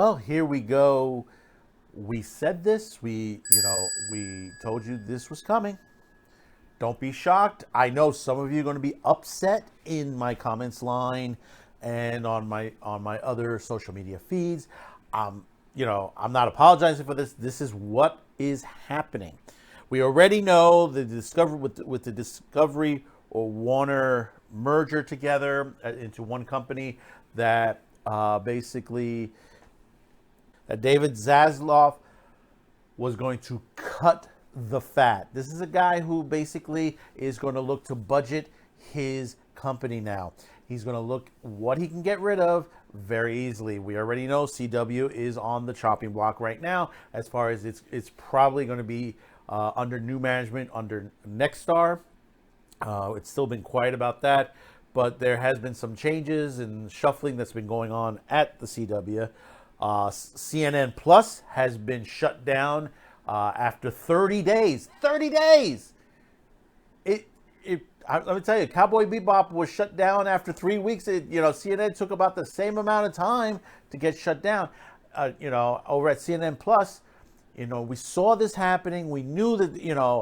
Well, here we go. We said this. We told you this was coming. Don't be shocked. I know some of you are going to be upset in my comments line and on my other social media feeds. I'm not apologizing for this. This is what is happening. We already know the Discovery with the Discovery or Warner merger together into one company that basically David Zaslav was going to cut the fat. This is a guy who basically is going to look to budget his company now. He's going to look what he can get rid of very easily. We already know CW is on the chopping block right now, as far as it's probably going to be under new management under Nexstar. It's still been quiet about that, but there has been some changes and shuffling that's been going on at the CW. CNN Plus has been shut down after 30 days. 30 days! Let me tell you, Cowboy Bebop was shut down after 3 weeks. CNN took about the same amount of time to get shut down. Over at CNN Plus, we saw this happening. We knew that,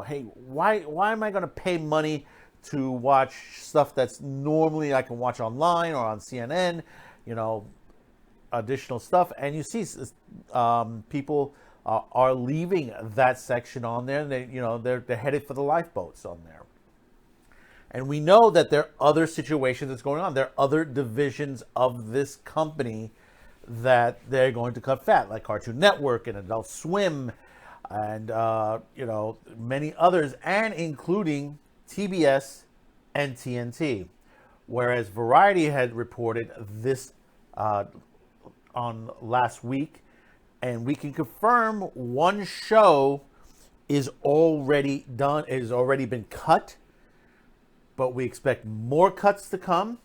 hey, why am I going to pay money to watch stuff that's normally I can watch online or on CNN, additional stuff. And you see people are leaving that section on there, and they're headed for the lifeboats on there. And we know that there are other situations that's going on. There are other divisions of this company that they're going to cut fat, like Cartoon Network and Adult Swim and, many others, and including TBS and TNT. Whereas Variety had reported this on last week, and we can confirm one show is already done, has already been cut, but we expect more cuts to come.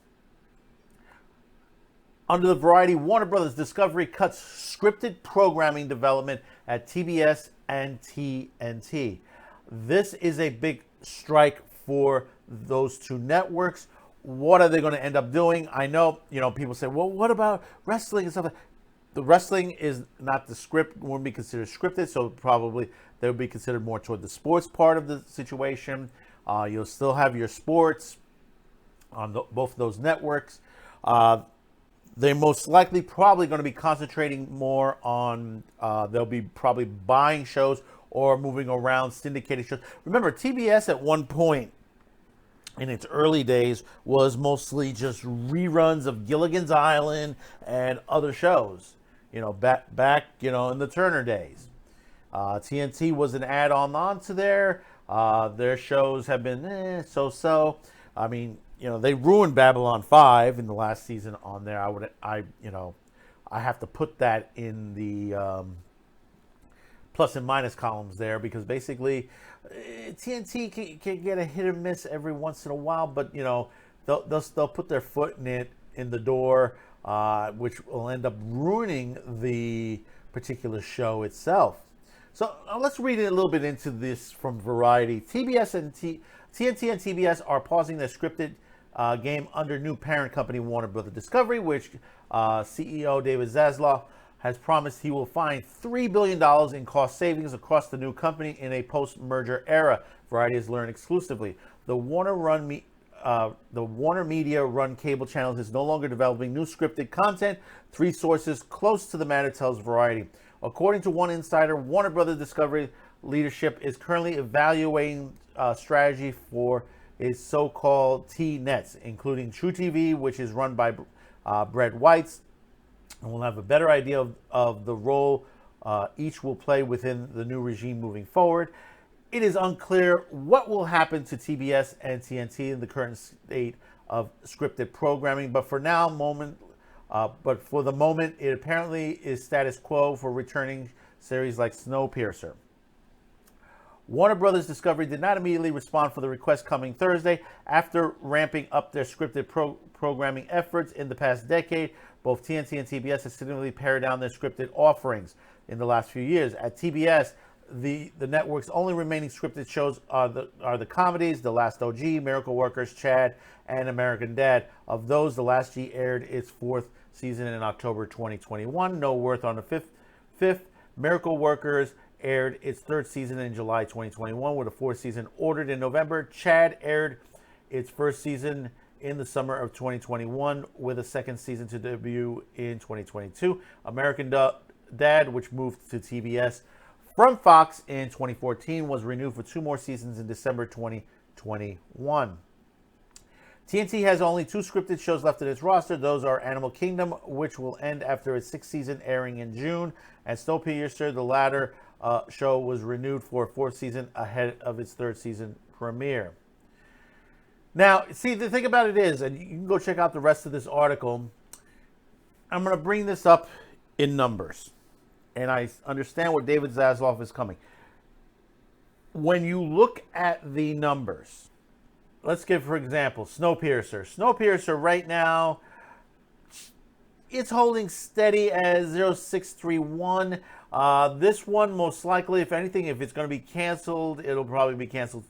Under the Variety, Warner Brothers Discovery cuts scripted programming development at TBS and TNT. This is a big strike for those two networks. What are they going to end up doing? I know, people say, well, what about wrestling and stuff? The wrestling is not the script, wouldn't be considered scripted, so probably they would be considered more toward the sports part of the situation. You'll still have your sports on both of those networks. They're most likely probably going to be concentrating more on, they'll be probably buying shows or moving around syndicated shows. Remember, TBS at one point in its early days was mostly just reruns of Gilligan's Island and other shows, back in the Turner days. TNT was an add-on onto there. Their shows have been so-so. I mean, they ruined Babylon 5 in the last season on there. I have to put that in the plus and minus columns there, because basically TNT can get a hit or miss every once in a while, but they'll put their foot in the door, which will end up ruining the particular show itself. So let's read a little bit into this from Variety. TNT and TBS are pausing their scripted game under new parent company Warner Brothers Discovery, which CEO David Zaslav has promised he will find $3 billion in cost savings across the new company in a post-merger era. Variety has learned exclusively. The Warner Media-run cable channels is no longer developing new scripted content. 3 sources close to the matter tells Variety. According to one insider, Warner Brothers Discovery leadership is currently evaluating strategy for its so-called T-Nets, including True TV, which is run by Brett Weitz, and we'll have a better idea of the role each will play within the new regime moving forward. It is unclear what will happen to TBS and TNT in the current state of scripted programming, but for the moment, it apparently is status quo for returning series like Snowpiercer. Warner Brothers Discovery did not immediately respond for the request coming Thursday. After ramping up their scripted programming efforts in the past decade, both TNT and TBS have significantly pared down their scripted offerings in the last few years. At TBS, the network's only remaining scripted shows are the comedies, The Last OG, Miracle Workers, Chad, and American Dad. Of those, The Last G aired its 4th season in October 2021. No Worth on the fifth. Miracle Workers aired its third season in July 2021 with a fourth season ordered in November. Chad aired its first season in the summer of 2021 with a second season to debut in 2022. American Dad, which moved to TBS from Fox in 2014, was renewed for 2 more seasons in December 2021. TNT has only 2 scripted shows left in its roster. Those are Animal Kingdom, which will end after its 6th season airing in June, and Snowpiercer. The latter show was renewed for a 4th season ahead of its 3rd season premiere. Now, see, the thing about it is, and you can go check out the rest of this article, I'm going to bring this up in numbers. And I understand where David Zaslav is coming. When you look at the numbers, let's give, for example, Snowpiercer. Snowpiercer right now, it's holding steady at 0631. This one, most likely, if anything, if it's going to be canceled, it'll probably be canceled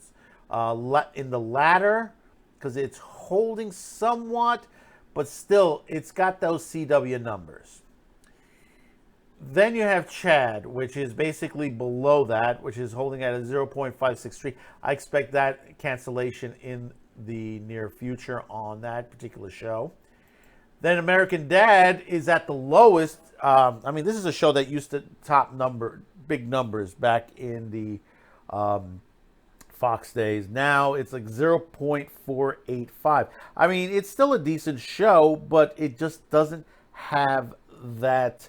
in the latter, because it's holding somewhat, but still, it's got those CW numbers. Then you have Chad, which is basically below that, which is holding at a 0.563. I expect that cancellation in the near future on that particular show. Then American Dad is at the lowest. This is a show that used to top big numbers back in the Fox days. Now it's like 0.485. I mean, it's still a decent show, but it just doesn't have that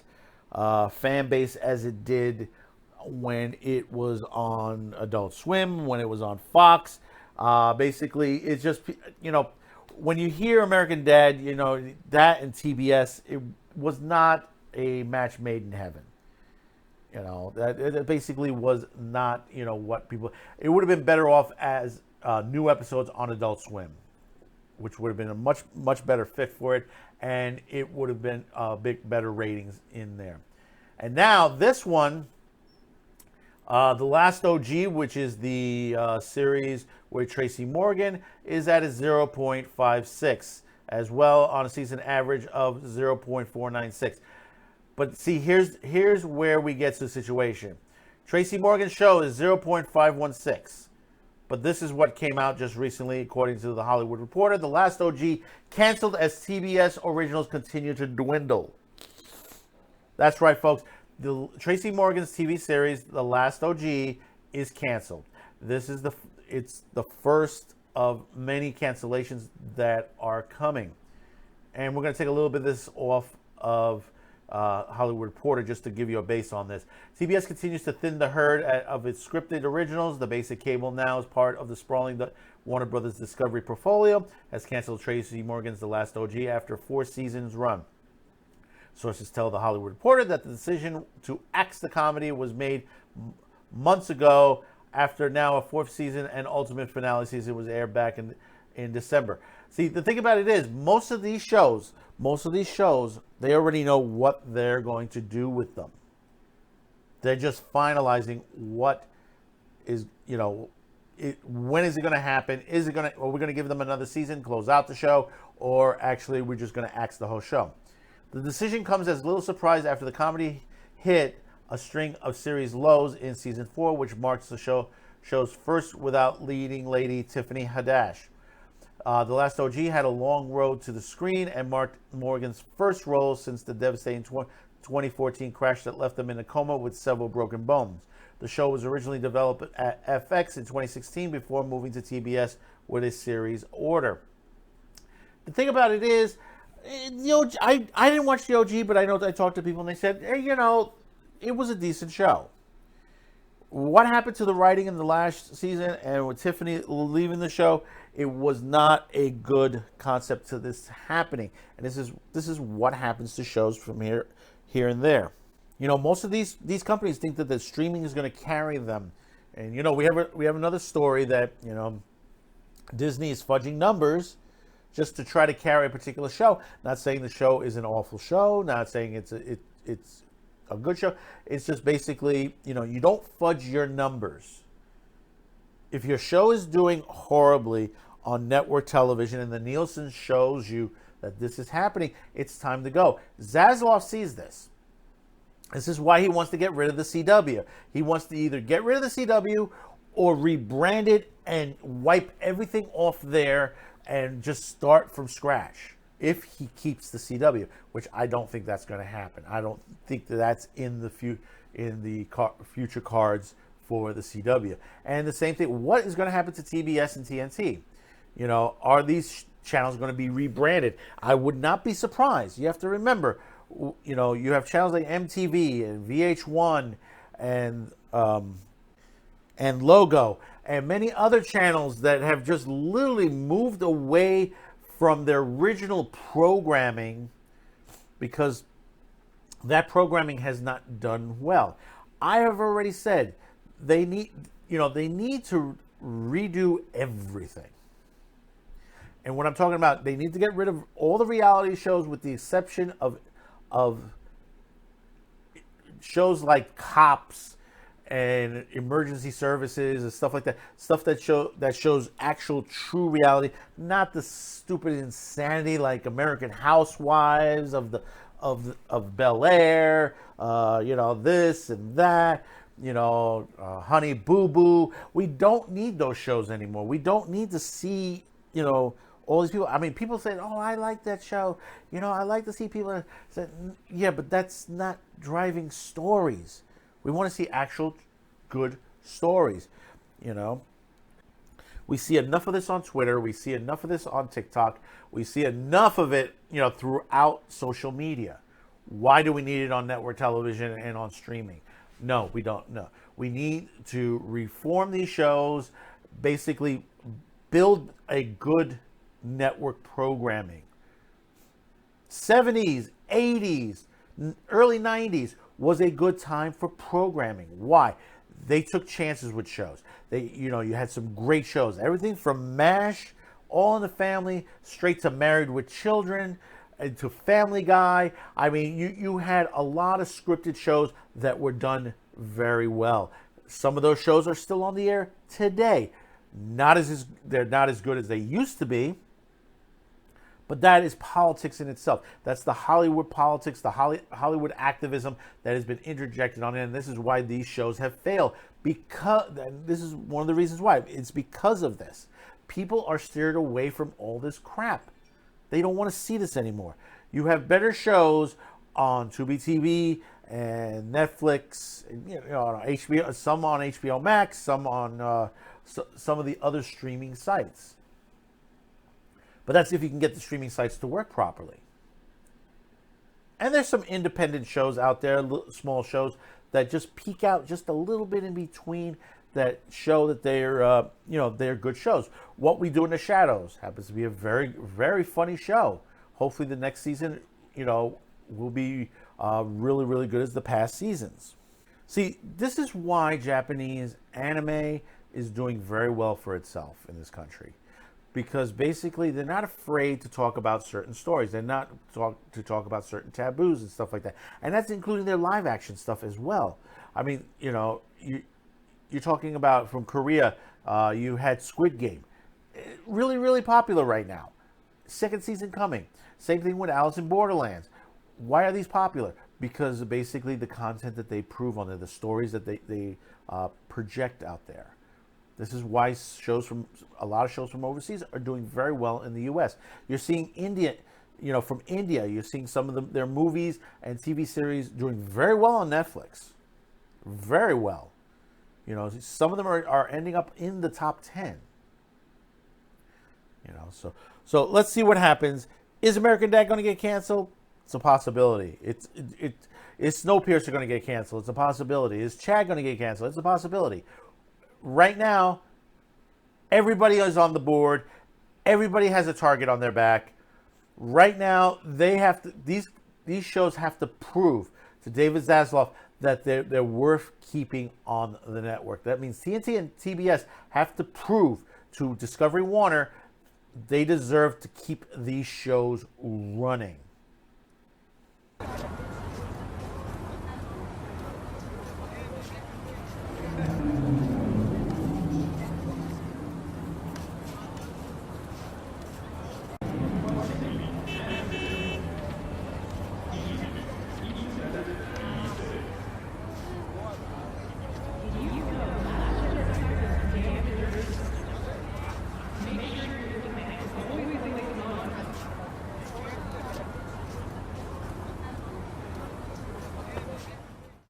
fan base as it did when it was on Adult Swim, when it was on Fox. Basically, it's just, when you hear American Dad, that and TBS, it was not a match made in heaven. That it basically was not, what people... It would have been better off as new episodes on Adult Swim, which would have been a much, much better fit for it, and it would have been better ratings in there. And now this one, The Last OG, which is the series where Tracy Morgan is at a 0.56, as well on a season average of 0.496. But see, here's where we get to the situation. Tracy Morgan's show is 0.516. But this is what came out just recently, according to The Hollywood Reporter. The Last OG canceled as TBS originals continue to dwindle. That's right, folks. The Tracy Morgan's TV series, The Last OG, is canceled. It's the first of many cancellations that are coming. And we're going to take a little bit of this off of Hollywood Reporter just to give you a base on this. CBS continues to thin the herd of its scripted originals. The basic cable now is part of the sprawling Warner Brothers Discovery portfolio, has canceled Tracy Morgan's The Last OG after 4 seasons run. Sources tell The Hollywood Reporter that the decision to axe the comedy was made months ago, after now a 4th season and ultimate finale season was aired back in December. See, the thing about it is, most of these shows, they already know what they're going to do with them. They're just finalizing what is, when is it going to happen? Are we going to give them another season, close out the show, or actually we're just going to axe the whole show? The decision comes as little surprise after the comedy hit a string of series lows in season 4, which marks the show's first without leading lady Tiffany Haddish. The Last OG had a long road to the screen and marked Morgan's first role since the devastating 2014 crash that left him in a coma with several broken bones. The show was originally developed at FX in 2016 before moving to TBS with a series order. The thing about it is, I didn't watch the OG, but I know that I talked to people and they said, hey, it was a decent show. What happened to the writing in the last season and with Tiffany leaving the show, it was not a good concept to this happening. And this is what happens to shows from here and there. Most of these companies think that the streaming is going to carry them. And we have another story that Disney is fudging numbers just to try to carry a particular show. Not saying the show is an awful show, not saying it's a good show. It's just basically, you don't fudge your numbers. If your show is doing horribly on network television and the Nielsen shows you that this is happening. It's time to go. Zaslav sees this. This is why he wants to get rid of the CW. He wants to either get rid of the CW or rebrand it and wipe everything off there and just start from scratch if he keeps the CW, which I don't think that's going to happen. I don't think that that's in the future cards for the CW. And the same thing, what is going to happen to TBS and TNT? You know, are these channels going to be rebranded? I would not be surprised. You have to remember, you know, you have channels like MTV and VH1 and Logo and many other channels that have just literally moved away from their original programming because that programming has not done well. I have already said they need to redo everything. And what I'm talking about, they need to get rid of all the reality shows with the exception of shows like Cops and Emergency Services and stuff like that. Stuff that shows actual true reality, not the stupid insanity like American Housewives of Bel Air, you know, this and that, you know, Honey Boo Boo. We don't need those shows anymore. We don't need to see, you know, all these people. I mean, people say, "Oh, I like that show." You know, I like to see people say, "Yeah, but that's not driving stories." We want to see actual good stories. You know, we see enough of this on Twitter. We see enough of this on TikTok. We see enough of it, you know, throughout social media. Why do we need it on network television and on streaming? No, we don't. No, we need to reform these shows. Basically, build a good network programming. 70s, 80s, early 90s was a good time for programming. Why? They took chances with shows. You had some great shows. Everything from MASH, All in the Family, straight to Married with Children, and to Family Guy. I mean, you had a lot of scripted shows that were done very well. Some of those shows are still on the air today. They're not as good as they used to be. But that is politics in itself. That's the Hollywood politics, the Hollywood activism that has been interjected on it. And this is why these shows have failed. This is one of the reasons why. It's because of this. People are steered away from all this crap. They don't want to see this anymore. You have better shows on Tubi TV and Netflix, on HBO, some on HBO Max, some on some of the other streaming sites. But that's if you can get the streaming sites to work properly. And there's some independent shows out there, small shows that just peek out just a little bit in between that show that they're good shows. What We Do in the Shadows happens to be a very, very funny show. Hopefully the next season, will be really, really good as the past seasons. See, this is why Japanese anime is doing very well for itself in this country. Because basically they're not afraid to talk about certain stories. They're not to talk about certain taboos and stuff like that. And that's including their live action stuff as well. I mean, you're talking about from Korea, you had Squid Game. Really, really popular right now. Second season coming. Same thing with Alice in Borderlands. Why are these popular? Because basically the content that they prove on there, the stories that they project out there. This is why a lot of shows from overseas are doing very well in the U.S. You're seeing from India, you're seeing some of their movies and TV series doing very well on Netflix. Very well. Some of them are ending up in the top 10. So let's see what happens. Is American Dad going to get canceled? It's a possibility. Is Snowpiercer going to get canceled? It's a possibility. Is Chad going to get canceled? It's a possibility. Right now, everybody is on the board. Everybody has a target on their back. Right now, these shows have to prove to David Zaslav that they're worth keeping on the network. That means TNT and TBS have to prove to Discovery Warner they deserve to keep these shows running.